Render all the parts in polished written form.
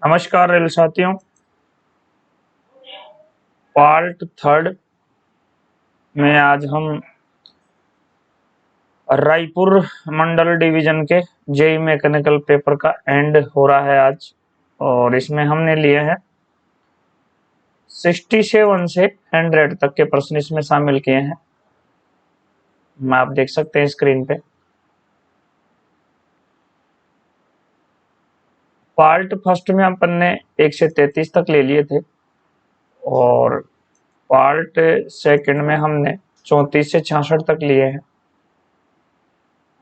नमस्कार रेल साथियों। Part third में आज हम रायपुर मंडल डिवीजन के जेई मैकेनिकल पेपर का एंड हो रहा है आज, और इसमें हमने लिए हैं 67 से 100 तक के प्रश्न इसमें शामिल किए हैं। आप देख सकते हैं स्क्रीन पे। पार्ट फर्स्ट में अपन ने 1 से 33 तक ले लिए थे, और पार्ट सेकंड में हमने 34 से 66 तक लिए हैं।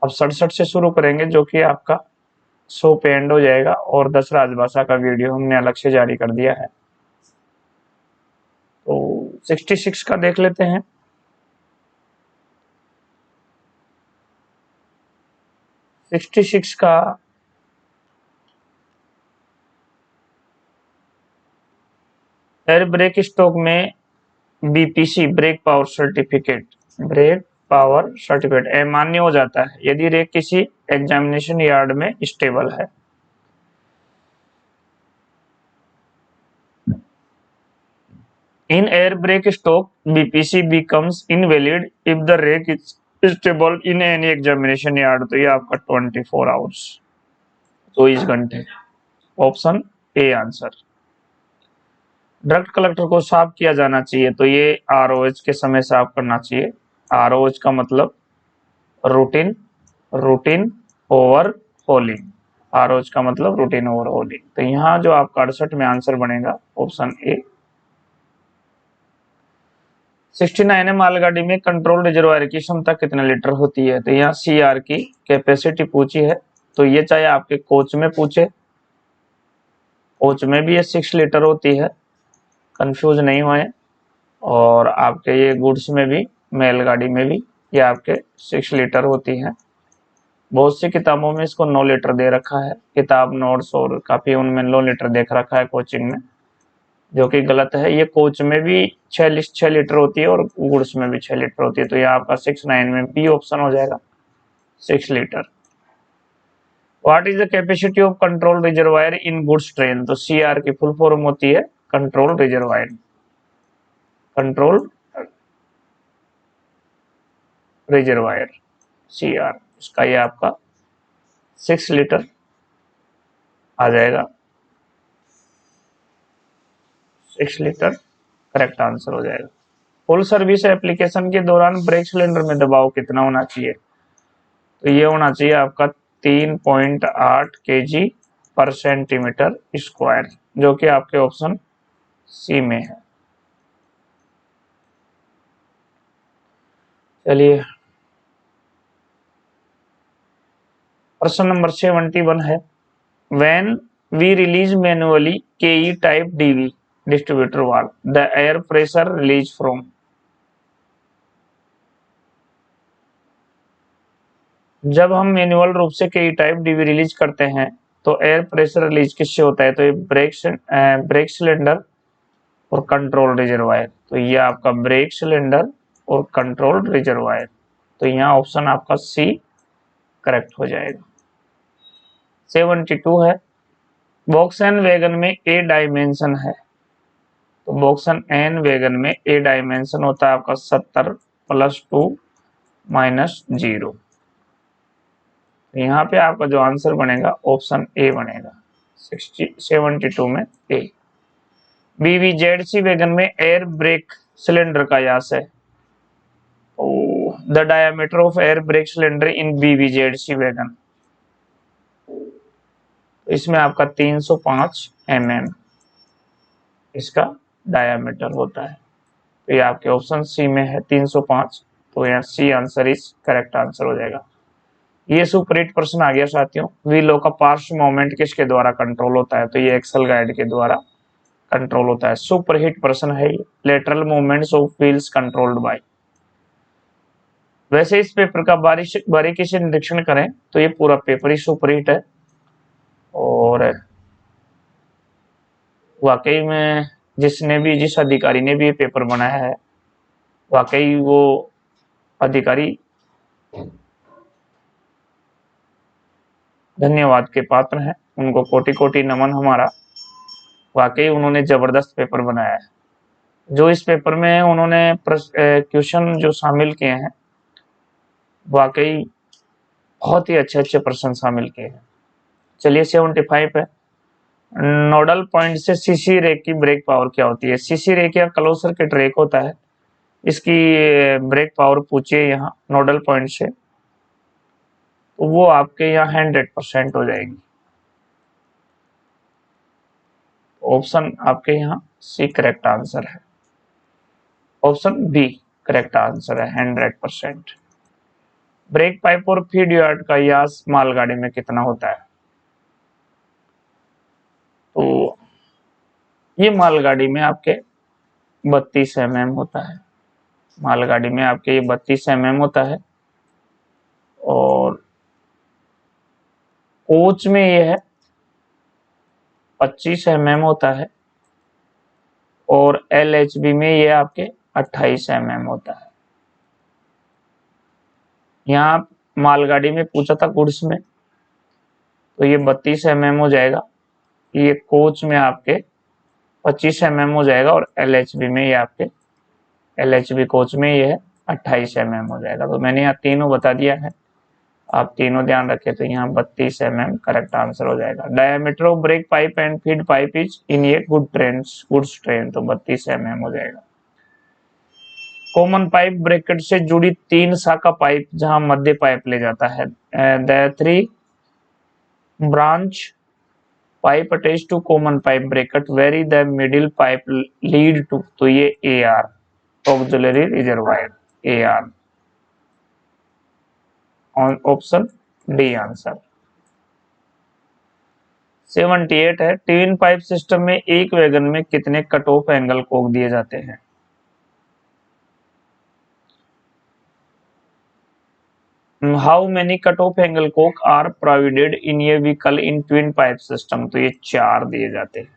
अब 67 से शुरू करेंगे, जो कि आपका 100 पे एंड हो जाएगा, और 10 राजभाषा का वीडियो हमने अलग से जारी कर दिया है। तो 66 का देख लेते हैं। सिक्सटी सिक्स का एयर ब्रेक स्टॉक में बीपीसी ब्रेक पावर सर्टिफिकेट मान्य हो जाता है यदि रेक किसी एग्जामिनेशन यार्ड में स्टेबल है। In air brake stock, BPC becomes invalid if the rake is stable in any examination yard। तो ये आपका 24 आवर्स, 24 घंटे, option A answer. Drug collector को साफ किया जाना चाहिए, तो ये आरओएच के समय साफ करना चाहिए। आरओएच का मतलब रूटीन ओवर होलिंग। आरओएच का मतलब रूटीन ओवर होलिंग। तो यहाँ जो आपका 68 में आंसर बनेगा ऑप्शन ए। 69 मालगाड़ी में कंट्रोल रिजर्वायर की क्षमता कितने लीटर होती है। तो यहाँ सीआर की कैपेसिटी पूछी है, तो ये चाहे आपके कोच में पूछे, कोच में भी ये 6 लीटर होती है, कंफ्यूज नहीं हुए, और आपके ये गुड्स में भी, बैलगाड़ी में भी ये आपके 6 लीटर होती है। बहुत सी किताबों में इसको 9 लीटर दे रखा है, किताब नोट्स और काफी उनमें 9 लीटर देख रखा है कोचिंग में, जो कि गलत है। ये कोच में भी 6 लीटर होती है और गुड्स में भी 6 लीटर होती है। तो यहाँ आपका 69 में बी ऑप्शन हो जाएगा, 6 litre. What is the capacity of control reservoir in goods train. तो सीआर की फुल फॉर्म होती है control reservoir, control reservoir CR. इसका ये आपका 6 लीटर आ जाएगा, 6 लीटर करेक्ट आंसर हो जाएगा। फुल सर्विस एप्लीकेशन के दौरान ब्रेक सिलेंडर में दबाव कितना होना चाहिए। तो ये होना चाहिए आपका 3.8 kg पर सेंटीमीटर स्क्वायर, जो कि आपके ऑप्शन सी में है। चलिए प्रश्न नंबर 71 है। When we release manually KE type DV distributor valve, the air pressure release from. जब हम मैनुअल रूप से केई टाइप डीवी रिलीज करते हैं तो एयर प्रेशर रिलीज किससे होता है। तो ये ब्रेक सिलेंडर और कंट्रोल रिजर्वायर। तो ये आपका ब्रेक सिलेंडर और कंट्रोल रिजर्वायर। तो यहाँ ऑप्शन आपका सी करेक्ट हो जाएगा। 72 है। वोक्सवैगन वैगन में ए डायमेंशन है। तो वोक्सवैगन वैगन में ए डायमेंशन होता है आपका 70 + 2 - 0। यहाँ पे आपका जो आंसर बनेगा ऑप्शन ए बनेगा, 72 में ए। बीवीजेडसी वैगन में एयर ब्रेक सिलेंडर का व्यास है। The diameter of air brake cylinder in BVZC wagon, इसमें आपका 305 mm इसका डायमीटर होता है। तो ये आपके ऑप्शन सी में है 305। तो यहाँ C answer is correct answer हो जाएगा। ये सुपरहिट प्रश्न आ गया साथियों। व्हीलों का पार्श्व मोमेंट किसके द्वारा कंट्रोल होता है। तो ये एक्सल गाइड के द्वारा कंट्रोल होता है। सुपरहिट प्रश्न है ये। Lateral movements of wheels controlled by. वैसे इस पेपर का बारीकी से निरीक्षण करें तो ये पूरा पेपर ही सुपरहिट है, और वाकई में जिस अधिकारी ने भी ये पेपर बनाया है, वाकई वो अधिकारी धन्यवाद के पात्र हैं। उनको कोटि कोटि नमन हमारा। वाकई उन्होंने जबरदस्त पेपर बनाया है। जो इस पेपर में उन्होंने क्वेश्चन जो शामिल किए हैं, वाकई बहुत ही अच्छे प्रश्न शामिल किए हैं। चलिए 75 है, नोडल पॉइंट से सीसी रे की ब्रेक पावर क्या होती है। सीसी रे क्या क्लोज सर्किट रेक होता है, इसकी ब्रेक पावर पूछिए यहाँ नोडल पॉइंट से, तो वो आपके यहाँ 100% हो जाएगी। ऑप्शन आपके यहाँ सी करेक्ट आंसर है, ऑप्शन बी करेक्ट आंसर है 100%। ब्रेक पाइप और फीड यार्ड का व्यास मालगाड़ी में कितना होता है। तो ये मालगाड़ी में आपके 32 mm होता है, मालगाड़ी में आपके ये 32 mm होता है, और कोच में ये है 25 mm होता है, और LHB में ये आपके 28 mm होता है। यहाँ मालगाड़ी में पूछा था गुड्स में, तो ये 32 mm हो जाएगा, ये कोच में आपके 25 mm हो जाएगा, और LHB में ये आपके LHB कोच में ये है 28 mm हो जाएगा। तो मैंने यहाँ तीनों बता दिया है, आप तीनों ध्यान रखें, तो यहाँ 32 mm करेक्ट आंसर हो जाएगा। Diameter of break pipe and feed pipe is in A goods train, तो 32 mm हो जाएगा। कॉमन पाइप ब्रैकेट से जुड़ी 3 शाखा पाइप जहां मध्य पाइप ले जाता है, the 3 branch pipe attach to common pipe bracket very the middle pipe lead to, तो ये AR auxiliary reservoir, AR option D answer. 78 है, ट्विन पाइप सिस्टम में एक वैगन में कितने कट ऑफ एंगल कोक दिए जाते हैं। How many cut off angle cock are provided in a vehicle in twin pipe system, तो ये 4 दिए जाते हैं,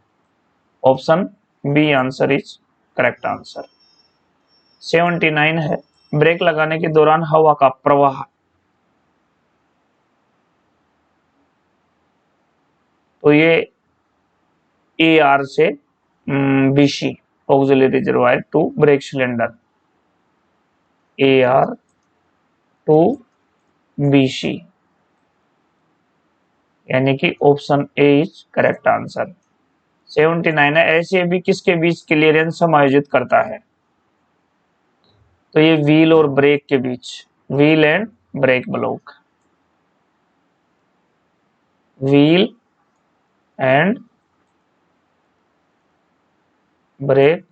option B answer is correct answer. 79 है, ब्रेक लगाने के दौरान हवा का प्रवाह, तो ये AR से BC auxiliary reservoir to brake cylinder, AR to BC, यानी कि option A is correct answer. 79 है, ऐसे भी किसके बीच क्लियरेंस समायोजित करता है, तो ये व्हील और ब्रेक के बीच, wheel and brake block, wheel and brake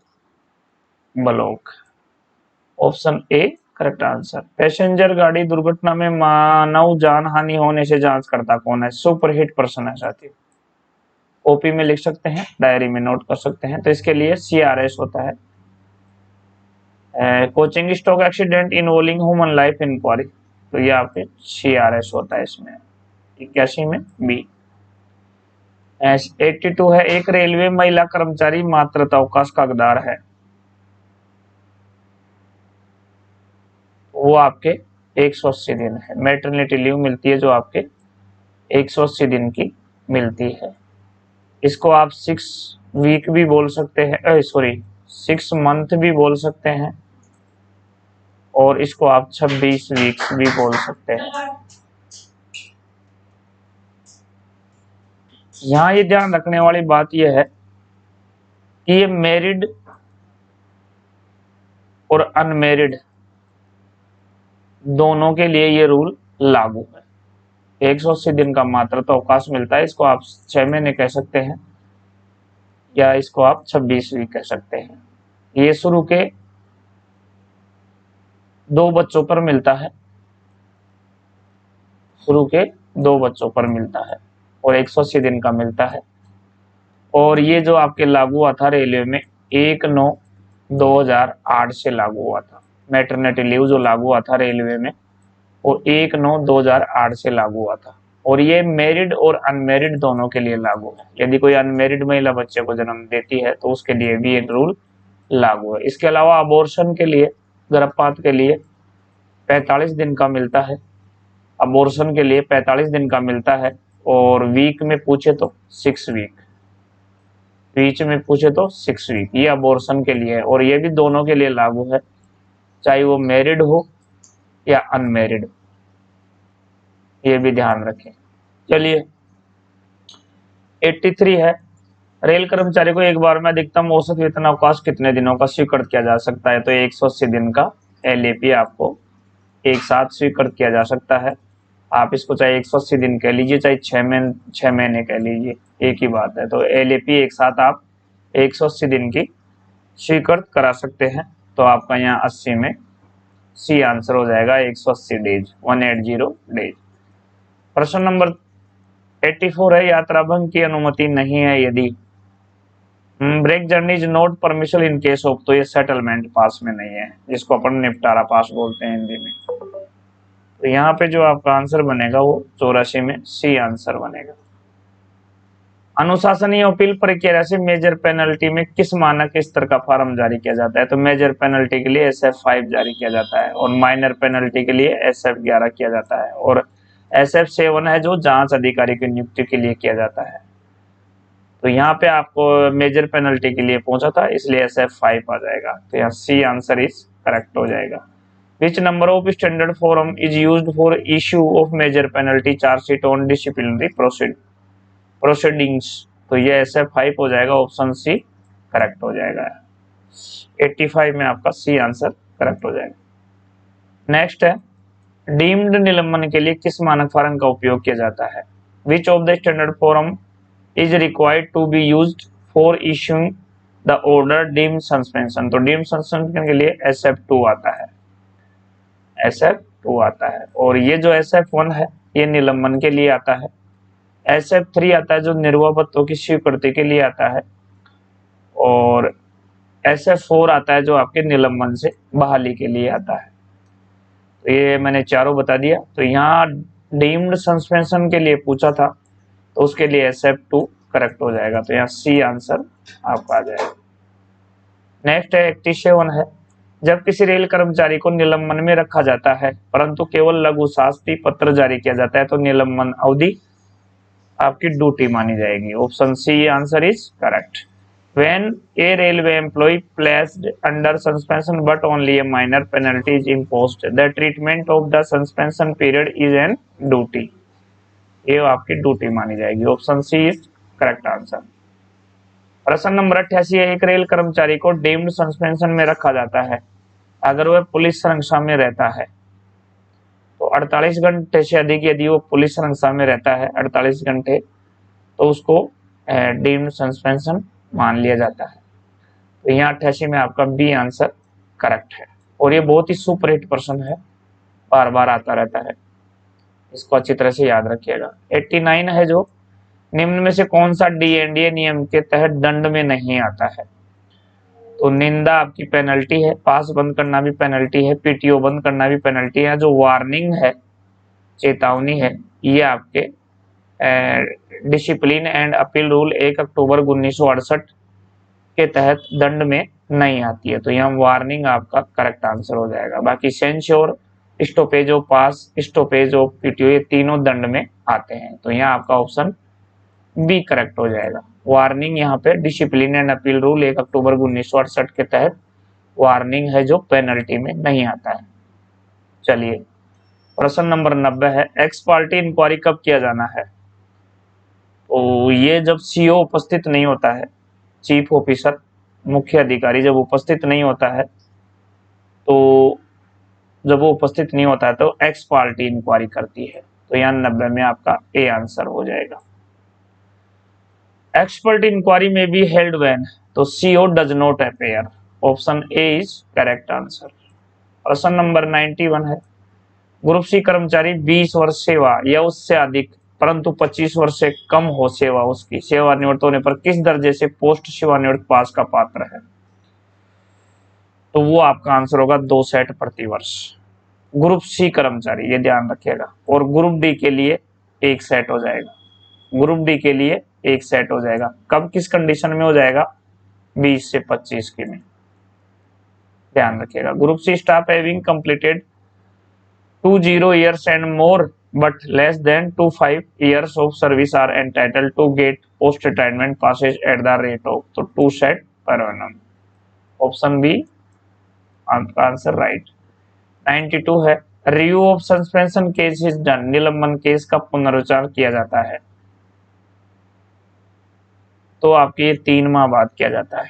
block, option A correct answer. Passenger गाड़ी दुर्घटना में मानव जान हानि होने से जांच करता कौन है, सुपरहिट पर्सन है साथी, कॉपी में लिख सकते हैं, डायरी में नोट कर सकते हैं, तो इसके लिए CRS होता है। Coaching stock accident involving human life inquiry, तो ये आपके CRS होता है इसमें, 81 में बी। 82 है, एक रेलवे महिला कर्मचारी मातृत्व अवकाश का हकदार है, वो आपके 180 दिन है, मैटरनिटी लीव मिलती है जो आपके 180 दिन की मिलती है। इसको आप 6 वीक भी बोल सकते हैं, सॉरी 6 मंथ भी बोल सकते हैं, और इसको आप 26 वीक्स भी बोल सकते हैं। यहाँ ये ध्यान रखने वाली बात यह है कि ये मैरिड और अनमैरिड दोनों के लिए ये रूल लागू है। 180 दिन का मातृत्व अवकाश मिलता है, इसको आप 6 महीने कह सकते हैं, या इसको आप 26 वीक कह सकते हैं। ये शुरू के 2 बच्चों पर मिलता है, शुरू के 2 बच्चों पर मिलता है, और 180 दिन का मिलता है। और ये जो आपके लागू हुआ था रेलवे में 1/9/2008 से लागू हुआ था, मैटरनिटी लीव जो लागू हुआ था रेलवे में वो 1/9/2008 से लागू हुआ था, और ये मैरिड और अनमैरिड दोनों के लिए लागू है। यदि कोई अनमैरिड महिला बच्चे को जन्म देती है तो उसके लिए भी ये रूल लागू है। इसके अलावा अबॉर्शन के लिए, गर्भपात के लिए 45 दिन का मिलता है, अबॉर्शन के लिए 45 दिन का मिलता है, और वीक में पूछे तो 6 वीक। बीच में पूछे तो 6 वीक, ये अबॉर्शन के लिए है और ये भी दोनों के लिए लागू है, चाहे वो मैरिड हो या अनमैरिड, ये भी ध्यान रखें। चलिए 83 है, रेल कर्मचारी को एक बार में अधिकतम औसत वेतन अवकाश कितने दिनों का स्वीकृत किया जा सकता है? तो 180 दिन का एलएपी आपको एक साथ स्वीकृत किया जा सकता है। आप इसको चाहे 180 दिन कह लीजिए, चाहे 6 महीने कह लीजिए, एक ही बात है। तो एलएपी एक साथ आप 180 दिन की स्वीकृत करा सकते हैं। तो आपका यहाँ 80 में सी आंसर हो जाएगा, 180 डेज, 180 डेज। प्रश्न नंबर 84 है, यात्रा भंग की अनुमति नहीं है यदि break journey is not permission in case of, तो ये सेटलमेंट पास में नहीं है, जिसको अपन निपटारा पास बोलते हैं हिंदी में। तो यहाँ पे जो आपका आंसर बनेगा वो 84 में सी आंसर बनेगा। अनुशासनीय अपील प्रक्रिया से मेजर पेनल्टी में किस मानक स्तर का फॉर्म जारी किया जाता है? तो मेजर पेनल्टी के लिए SF5 जारी किया जाता है और माइनर पेनल्टी के लिए SF11 किया जाता है और SF7 है जो जांच अधिकारी की नियुक्ति के लिए किया जाता है। तो यहाँ पे आपको मेजर पेनल्टी के लिए पहुंचा था, इसलिए SF5 आ जाएगा। तो यहाँ सी आंसर इज करेक्ट हो जाएगा। Which number of standard form is used for issue of major penalty chargesheet on disciplinary proceedings? तो ये SF5 हो जाएगा, ऑप्शन सी करेक्ट हो जाएगा। 85 में आपका सी आंसर करेक्ट हो जाएगा। नेक्स्ट है, डीम्ड निलंबन के लिए किस मानक फॉर्म का उपयोग किया जाता है? Which of the standard form is required to be used for issuing the order deemed suspension? तो deemed suspension के लिए SF2 आता है, SF2 आता है। और ये जो SF1 है ये निलंबन के लिए आता है, SF3 आता है जो निर्वाह पत्रों की स्वीकृति के लिए आता है, और SF4 आता है जो आपके निलंबन से बहाली के लिए आता है। तो ये मैंने चारों बता दिया। तो यहाँ डीम्ड सस्पेंशन के लिए पूछा था, तो उसके लिए SF2 करेक्ट हो जाएगा। तो यहाँ सी आंसर आपका आ जाएगा। नेक्स्ट है 87 है, जब किसी रेल कर्मचारी को निलंबन में रखा जाता है परंतु केवल लघु शास्ति पत्र जारी किया जाता है, तो निलंबन अवधि आपकी ड्यूटी मानी जाएगी। Option C answer is correct. When a railway employee placed under suspension but only a minor penalty is imposed, the treatment of the suspension period is an duty. ये आपकी ड्यूटी मानी जाएगी। Option C is correct answer. प्रश्न number 88 है, एक rail कर्मचारी को deemed suspension में रखा जाता है अगर वह पुलिस सुरक्षा में रहता है। तो 48 घंटे से अधिक यदि वो पुलिस सुरक्षा में रहता है 48 घंटे, तो उसको डीम्ड सस्पेंशन मान लिया जाता है। तो यहाँ 88 में आपका बी आंसर करेक्ट है। और ये बहुत ही सुपरहिट प्रश्न है, बार बार आता रहता है, इसको अच्छी तरह से याद रखिएगा। 89 है, जो निम्न में से कौन सा DNDA नियम के तहत दंड में नहीं आता है? तो निंदा आपकी पेनल्टी है, पास बंद करना भी पेनल्टी है, PTO बंद करना भी पेनल्टी है, जो वार्निंग है, चेतावनी है, ये आपके डिसिप्लिन एंड अपील रूल 1 अक्टूबर 1968 के तहत दंड में नहीं आती है। तो यहाँ वार्निंग आपका करेक्ट आंसर हो जाएगा। बाकी censure, stoppage of pass, stoppage of PTO, ये तीनों दंड में आते हैं। तो यहाँ आपका ऑप्शन बी करेक्ट हो जाएगा। वार्निंग यहाँ पे डिसिप्लिन एंड अपील रूल 1 अक्टूबर 1968 के तहत वार्निंग है जो पेनल्टी में नहीं आता है। चलिए प्रश्न नंबर 90 है, एक्स पार्टी इंक्वायरी कब किया जाना है? तो ये जब CO उपस्थित नहीं होता है, चीफ ऑफिसर, मुख्य अधिकारी जब उपस्थित नहीं होता है, तो जब वो उपस्थित नहीं होता है तो एक्स पार्टी इंक्वायरी करती है। तो यहाँ 90 में आपका ए आंसर हो जाएगा। एक्सपर्ट इंक्वायरी में बी हेल्ड व्हेन, तो CO does not appear. Option A is correct answer. प्रश्न नंबर 91 है, ग्रुप C कर्मचारी 20 वर्ष सेवा या उससे अधिक परंतु 25 वर्ष से कम हो सेवा, उसकी सेवानिवृत्त होने पर किस दर्जे से पोस्ट सेवानिवृत्त पास का पात्र है? तो वो आपका आंसर होगा 2 सेट प्रति वर्ष। ग्रुप C कर्मचारी, ये ध्यान रखिएगा। और ग्रुप D के लिए 1 सेट हो जाएगा, ग्रुप D के लिए 1 सेट हो जाएगा। कब किस कंडीशन में हो जाएगा? 20 से 25 की में, ध्यान रखिएगा। Group C staff having completed 20 years and more but less than 5 years of service are entitled to get post retirement passes at the rate of तो 2 set per annum. Option B आपका आंसर राइट. 92 है review of suspension case is done. निलंबन case का पुनरुच्चार किया जाता है तो आपके 3 माह बाद किया जाता है,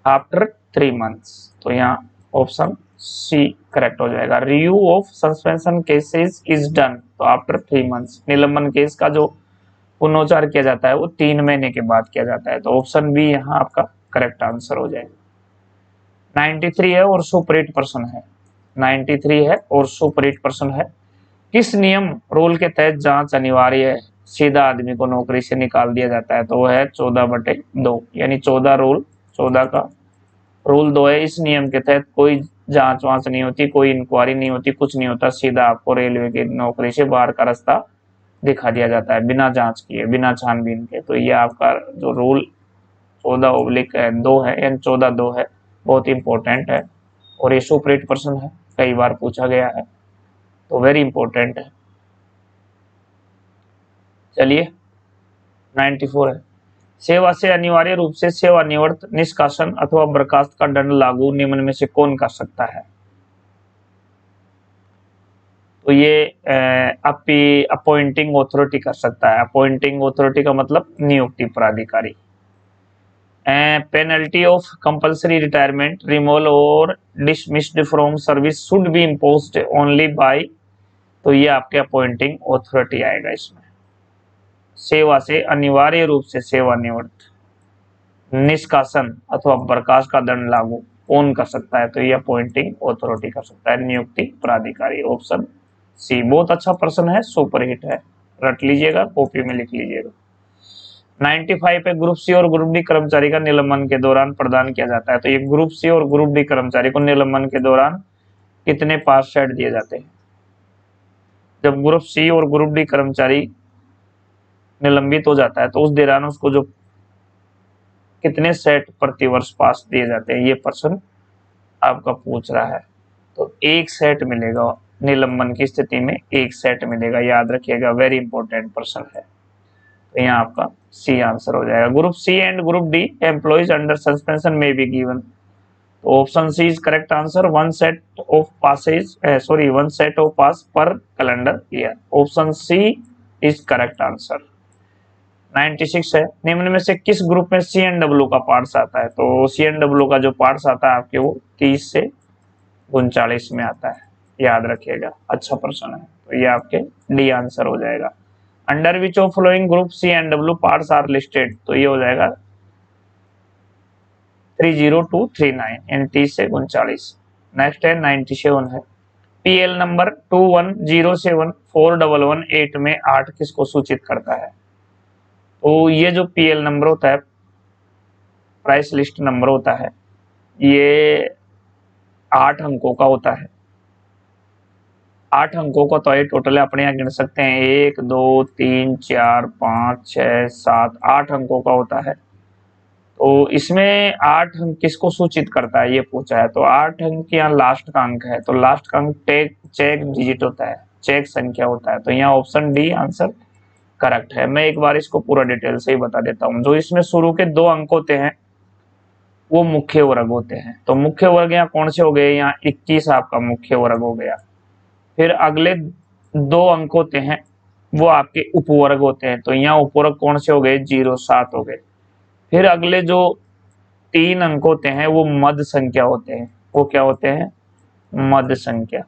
आफ्टर 3 months. तो यहाँ ऑप्शन सी करेक्ट हो जाएगा. Review of suspension cases is done तो आफ्टर 3 months. निलंबन केस का जो पुनरुच्चार किया जाता है वो 3 महीने के बाद किया जाता है, तो ऑप्शन बी यहाँ आपका करेक्ट आंसर हो जाएगा. 93 है और सुपरहिट पर्सन है. 93 है और सुपरहिट पर्सन है. किस नियम रूल के तहत जांच अनिवार्य है, सीधा आदमी को नौकरी से निकाल दिया जाता है, तो वो है 14/2 यानी 14 रूल 14 का रूल 2 है. इस नियम के तहत कोई जांच वांच नहीं होती, कोई इंक्वायरी नहीं होती, कुछ नहीं होता, सीधा आपको रेलवे की नौकरी से बाहर का रास्ता दिखा दिया जाता है बिना जांच किए, बिना छानबीन के. तो ये आपका जो रूल 14/2 है यानी 14/2 है, बहुत इंपॉर्टेंट है और ये सुपरहिट पर्सन है, कई बार पूछा गया है, तो वेरी इंपॉर्टेंट है. चलिए 94 है सेवा से अनिवार्य रूप से सेवानिवृत्त, निष्कासन अथवा बर्खास्त का दंड लागू निम्न में से कौन कर सकता है. तो ये अपॉइंटिंग अथॉरिटी कर सकता है. अपॉइंटिंग अथॉरिटी का मतलब नियुक्ति प्राधिकारी. Penalty of compulsory retirement, removal और dismissed from service should be imposed only by, तो ये आपके अपॉइंटिंग अथॉरिटी आएगा इसमें. सेवा से अनिवार्य रूप से सेवानिवृत्त, निष्कासन अथवा बर्खास्त का दंड लागू कौन कर सकता है, तो ये अपॉइंटिंग अथॉरिटी कर सकता है, नियुक्ति प्राधिकारी. Option C. बहुत अच्छा प्रश्न है, सुपरहिट है, रट लीजिएगा, कॉपी में लिख लीजिएगा. 95 पे ग्रुप सी और ग्रुप डी कर्मचारी का निलंबन के दौरान प्रदान किया जाता है. तो ये ग्रुप सी और ग्रुप डी कर्मचारी को निलंबन के दौरान कितने पास सेट दिए जाते हैं. जब ग्रुप सी और ग्रुप डी कर्मचारी निलंबित हो जाता है तो उस दौरान उसको जो कितने सेट प्रतिवर्ष पास दिए जाते हैं, ये प्रश्न आपका पूछ रहा है. तो 1 सेट मिलेगा निलंबन की स्थिति में, 1 सेट मिलेगा, याद रखिएगा, वेरी इंपॉर्टेंट प्रश्न है. तो यहाँ आपका सी आंसर हो जाएगा. Group C and group D employees under suspension में बी गिवन, तो option C is correct answer. 1 set of passes 1 set of pass पर calendar year. Option C is correct answer. 96 है निम्न में से किस ग्रुप में सी एंड डब्ल्यू का पार्ट्स आता है. तो सी एंड डब्ल्यू का जो पार्ट्स आता है आपके वो 30 से 39 में आता है, याद रखिएगा, अच्छा प्रश्न है. तो ये आपके डी आंसर हो जाएगा. Under which of following group C and W parts are listed, तो ये हो जाएगा 30239 यानी 30 से 39. नेक्स्ट है 97 है पीएल नंबर 21074118 में 8 किसको सूचित करता है. तो ये जो पीएल नंबर होता है, प्राइस लिस्ट नंबर होता है, ये 8 अंकों का होता है. 8 अंकों का तो ये टोटल अपने यहाँ गिन सकते हैं, 1 2 3 4 5 6 7 8 अंकों का होता है. तो इसमें 8 अंक किसको सूचित करता है ये पूछा है. तो 8 अंक यहाँ लास्ट का अंक है, तो लास्ट का अंक चेक डिजिट होता है, चेक संख्या होता है. तो यहाँ ऑप्शन डी आंसर करेक्ट है. मैं एक बार इसको पूरा डिटेल से ही बता देता हूँ. जो इसमें शुरू के 2 अंक होते हैं वो मुख्य वर्ग होते हैं. तो मुख्य वर्ग यहाँ कौन से हो गए, यहाँ 21 आपका मुख्य वर्ग हो गया. फिर अगले 2 अंक होते हैं वो आपके उपवर्ग होते हैं. तो यहाँ उपवर्ग कौन से हो गए, 07 हो गए. फिर अगले जो 3 अंक होते हैं वो मध्य संख्या होते हैं. वो क्या होते हैं, मध्य संख्या,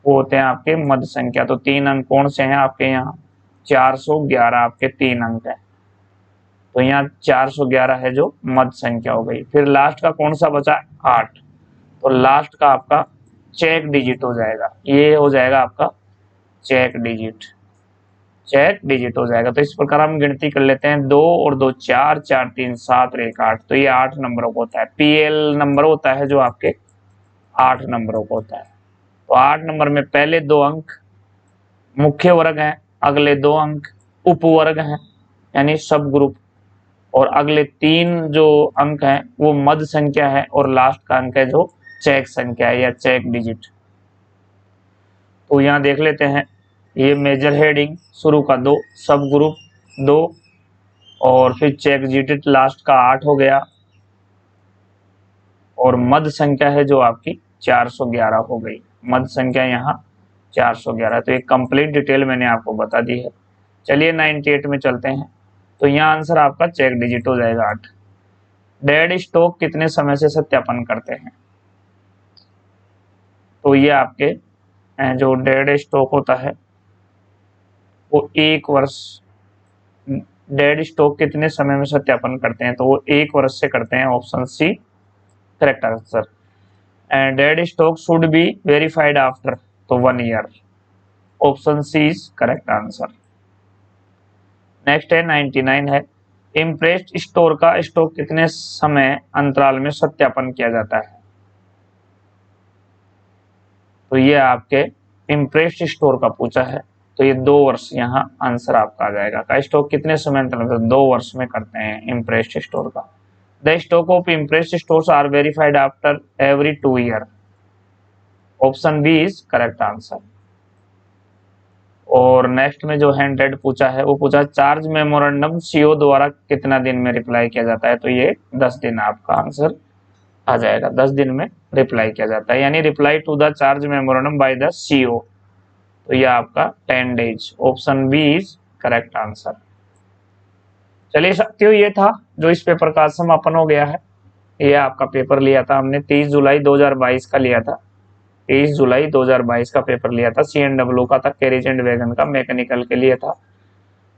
वो होते हैं आपके मध्य संख्या. तो 3 अंक कौन से हैं आपके यहाँ, 411 आपके 3 अंक है. तो यहाँ 411 है जो मध्य संख्या हो गई. फिर लास्ट का कौन सा बचा, 8. तो लास्ट का आपका चेक डिजिट हो जाएगा, ये हो जाएगा आपका चेक डिजिट, चेक डिजिट हो जाएगा. तो इस प्रकार हम गिनती कर लेते हैं, 2 और 2 4 4 3 7 और 1 8. तो ये 8 नंबरों का होता है. पीएल नंबर होता है जो आपके 8 नंबरों का होता है. तो 8 नंबर में पहले 2 अंक मुख्य वर्ग हैं, अगले 2 अंक उपवर्ग हैं यानी सब ग्रुप, और अगले 3 जो अंक हैं वो मध्य संख्या है, और लास्ट का अंक है जो चेक संख्या है या चेक डिजिट. तो यहाँ देख लेते हैं, ये मेजर हेडिंग शुरू का 2, सब ग्रुप 2, और फिर चेक जीटेड लास्ट का 8 हो गया, और मध्य संख्या है जो आपकी 411 हो गई। मध्य संख्या यहाँ 411। तो एक कंप्लीट डिटेल मैंने आपको बता दी है। चलिए 98 में चलते हैं। तो यहाँ आंसर आपका चेक डिजिट हो जाएगा 8। डेड स्टॉक कितने समय से सत्यापन करते हैं? तो ये आपके जो डेड स्टॉक होता है वो 1 वर्ष। डेड स्टॉक कितने समय में सत्यापन करते हैं? तो वो 1 वर्ष से करते हैं। Option C correct answer. And dead stock should be verified after, तो 1 year. Option C is correct answer. Next है 99 है, इम्प्रेस्ड स्टोर का स्टॉक कितने समय अंतराल में सत्यापन किया जाता है? तो ये आपके इम्प्रेस्ड स्टोर का पूछा है, तो ये 2 वर्ष यहाँ आंसर आपका आ जाएगा। का स्टॉक कितने समय अंतराल में? 2 वर्ष में करते हैं इम्प्रेस्ड स्टोर का। The stock of impressed stores are verified after every 2 year. Option B is correct answer. और नेक्स्ट में जो 100 पूछा है वो पूछा चार्ज मेमोरेंडम सीओ द्वारा कितना दिन में रिप्लाई किया जाता है? तो ये 10 दिन आपका आंसर आ जाएगा। 10 दिन में रिप्लाई किया जाता है, यानी reply to the charge memorandum by the CO. तो ये आपका 10 days. Option B is correct answer. चलिए साथियों, ये था जो इस पेपर का समापन हो गया है। ये आपका पेपर लिया था हमने 30 जुलाई 2022 का लिया था। 23 जुलाई 2022 का पेपर लिया था। CNW का था, कैरिज एंड वैगन का, मैकेनिकल के लिए था।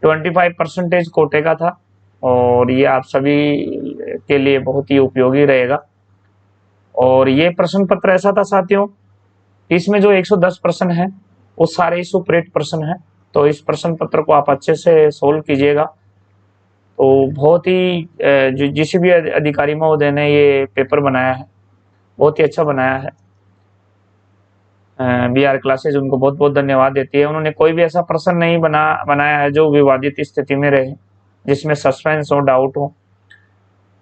25% कोटे का था, और ये आप सभी के लिए बहुत ही उपयोगी रहेगा। और ये प्रश्न पत्र ऐसा था साथियों, इसमें जो 110 प्रश्न है वो सारे सुपरहिट प्रश्न है। तो इस प्रश्न पत्र को आप अच्छे से सोल्व कीजिएगा। तो बहुत ही जिस भी अधिकारी महोदय ने ये पेपर बनाया है बहुत ही अच्छा बनाया है। BR क्लासेज उनको बहुत बहुत धन्यवाद देती है। उन्होंने कोई भी ऐसा प्रश्न नहीं बनाया है जो विवादित स्थिति में रहे, जिसमें सस्पेंस हो, डाउट हो।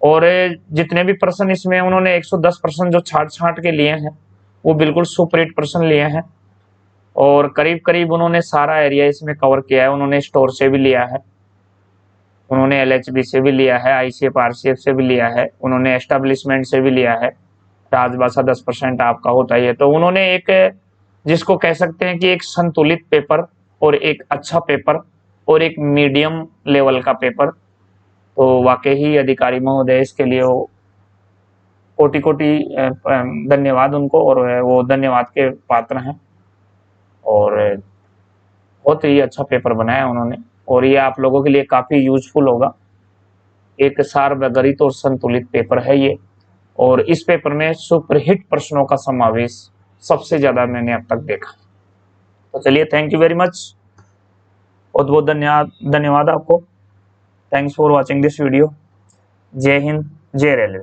और जितने भी प्रश्न इसमें उन्होंने 110 प्रश्न जो छाट के लिए हैं वो बिल्कुल सुपरहिट प्रश्न लिए हैं, और करीब करीब उन्होंने सारा एरिया इसमें कवर किया है। उन्होंने स्टोर से भी लिया है, उन्होंने LHB से भी लिया है, ICF RCF से भी लिया है, उन्होंने एस्टेब्लिशमेंट से भी लिया है। राजभाषा 10% आपका होता ही है। तो उन्होंने एक, जिसको कह सकते हैं कि एक संतुलित पेपर, और एक अच्छा पेपर, और एक मीडियम लेवल का पेपर। तो वाकई ही अधिकारी महोदय इसके लिए कोटि कोटि धन्यवाद उनको, और वो धन्यवाद के पात्र हैं। और बहुत ही अच्छा पेपर बनाया उन्होंने, और ये आप लोगों के लिए काफ़ी यूजफुल होगा। एक सार्वगणित और संतुलित पेपर है ये, और इस पेपर में सुपरहिट प्रश्नों का समावेश सबसे ज़्यादा मैंने अब तक देखा। तो चलिए, थैंक यू वेरी मच, बहुत बहुत धन्यवाद आपको। Thanks for watching this video. जय हिंद, जय रेलवे।